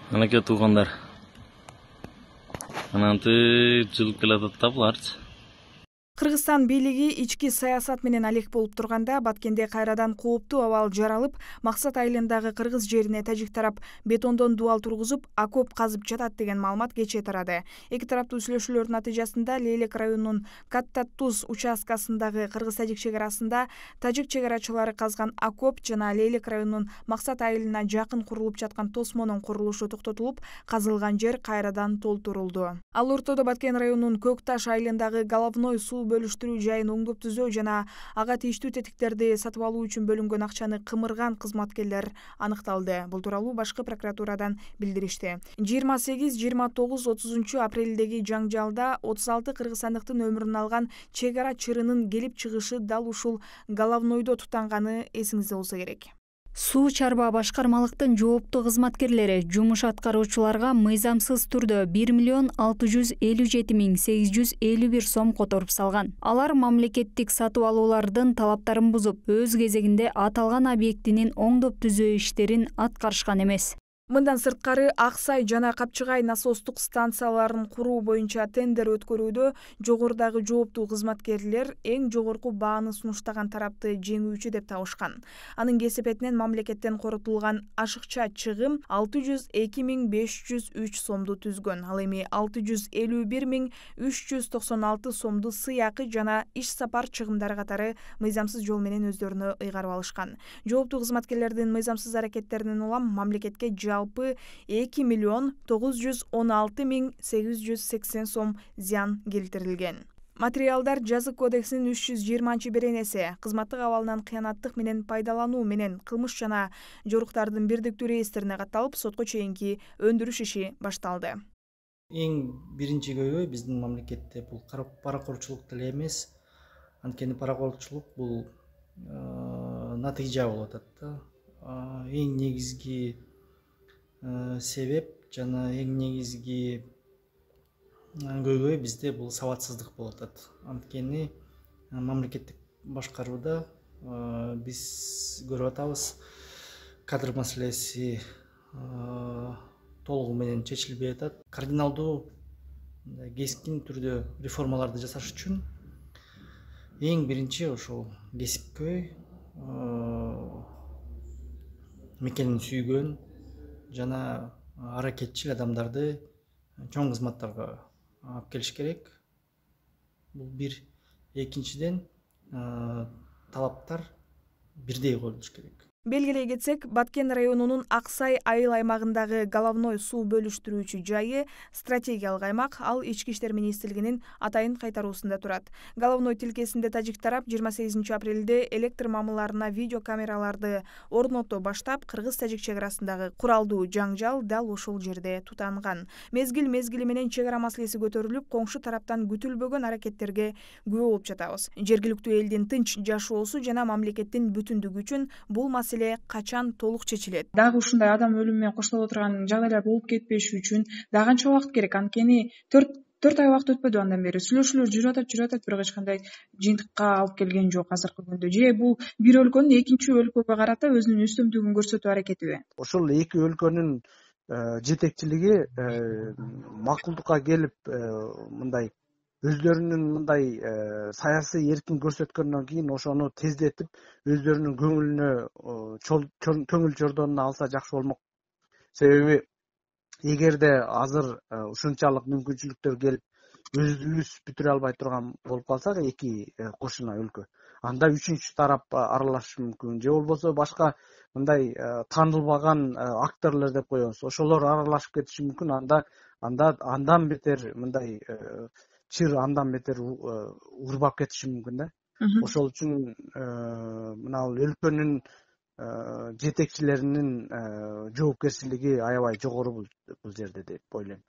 Anaka tug'anlar. Ananты жылып келатат да буларчы. Кыргызстан бийлиги ички саясат менен алек болуп турганда Баткенде кайрадан кооптуу абал жаралып, Максат айылындагы кыргыз жерине тажик тарап бетондон дубал тургузуп, окоп казып жатат деген маалымат кечээ тарады. Эки тараптуу сүйлөшүүлөрдүн натыйжасында Лейлек районунун Катта-Туз участкасындагы кыргыз-тажик чек арасында тажик чек арачылары казган окоп жана Лейлек районунун Максат айылына жакын курулуп жаткан тосмонун курулушу токтотулуп, казылган жер кайрадан толтурулду. Ал ортодо Баткен районунун Көк Таш айылындагы головной суу бөлүштүрүү жайын оңдоп түзөө жана ага тийиштүү тетиктерди сатып алуу үчүн бөлүнгөн акчаны кымырган кызматкерлер аныкталды. Бул тууралуу башкы прокуратурадан билдиришти. 28-29-30 апрелдеги жаңжалда 36 кыргызстандыктын өмүрүн алган чек ара чырынын келип чыгышы дал ушул головнойдо тутанганы эсиңизде болсо керек. Суу чарба башкармалыктын жооптуу кызматкерлери жумуш аткаруучуларга мыйзамсыз түрдө 1,657,851 сом которуп салган. Алар мамлекеттик сатып алуулардын талаптарын бузуп, өз кезегинде аталган объектинин оңдоп түзөө иштерин аткарышкан эмес. Мындан сырткары Аксай жана Капчыгай насостук станцияларын куруу боюнча тендер өткөрүүдө жогорудагы жооптуу кызматкерлер эң жогорку бааны сунуштаган тарапты жеңүүчү деп табышкан. Анын кесепетинен мамлекеттен коротулган ашыкча чыгым 602.503 сомду түзгөн. Ал эми 651.396 сомду сыйакы жана иш сапар чыгымдары катары мыйзамсыз жол менен өздөрүнө ыйгарып алышкан. Жооптуу кызматкерлердин мыйзамсыз аракеттеринен улам мамлекетке жалпы 2.916.880 сом зыян келтирилген. Материалдар Жазык кодексинин 320-беренеси кызматтык абалынан кыянаттык менен пайдалануу менен кылмыш жана жоруктардын бирдиктүү реестрине катталып, сотко чейинки өндүрүш иши башталды. Эң биринчи көйгөй биздин мамлекетте бул паракорчулук деле эмес. Анткени паракорчулук бул натыйжа болуп атат да. Эң негизги себеп жана эң негизги көйгөй бизде бул сабатсыздык болуп атат. Анткени мамлекеттик башкарууда биз көрүп атабыз, кадр маселеси толугу менен чечилбей атат. Кардиналдуу кескин түрдө реформаларды жасаш үчүн эң биринчи ошол кесипкөй, мекенин сүйгөн жана аракетчил адамдарды чоң кызматтарга алып келиш керек. Бул бир. Экинчиден, талаптар бирдей коюлуш керек. Белгилей кетсек, Баткен районунун Аксай айыл аймагындагы головной суу бөлүштүрүүчү жайы стратегиялык аймак, ал Ички иштер министрлигинин атайын кайтаруусунда турат. Головной тилкесинде тажик тарап 28 апрелде электр мамыларына видео камераларды орното баштап, кыргыз-тажик чек арасындагы куралдуу жаңжал дал ушул жерде тутанган. Мезгил менен чек ара маселеси көтөрүлүп, коңшу тараптан күтүлбөгөн аракеттерге күбө болуп жатабыз. Жергиликтүү элдин тынч жашоосу жана мамлекеттин бүтүндүгү үчүн бул маселе качан толук чечилет? Дагы ушундай адам өлүмү менен коштоло турган жагдайлар болуп кетпеш үчүн дагы канча убакыт керек? Анткени 4 ай убакыт өтпөдү андан бери. Сүйлөшүүлөр жүрүп атат, бирок эч кандай жыйынтыкка алып келген жок азыркы күндө. Же бул бир өлкөнүн экинчи өлкөгө карата өзүнүн үстөмдүгүн көрсөтүү аракетиби? Ошол эки өлкөнүн жетекчилиги макулдукка келип, мындай өздөрүнүн мындай саясий эркин көрсөткөндөн кийин ошону тездетип өздөрүнүн көңүл чордонуна алса жакшы болмок. Себеби эгерде азыр ушунчалык мүмкүнчүлүктөр келип өзүбүз бүтүрө албай турган болуп калсак эки кошуна өлкө, анда үчүнчү тарап аралашышы мүмкүн. Же болбосо башка мындай таанылбаган акторлор деп коебуз. Ошолор аралашып кетиши мүмкүн. Андан бетер мындай чыр андан бетер урбап кетиши мүмкүн да. Ошол үчүн мына өлкөнүн жетекчилеринин жоопкерчилиги аябай жогору бул жерде деп ойлойм.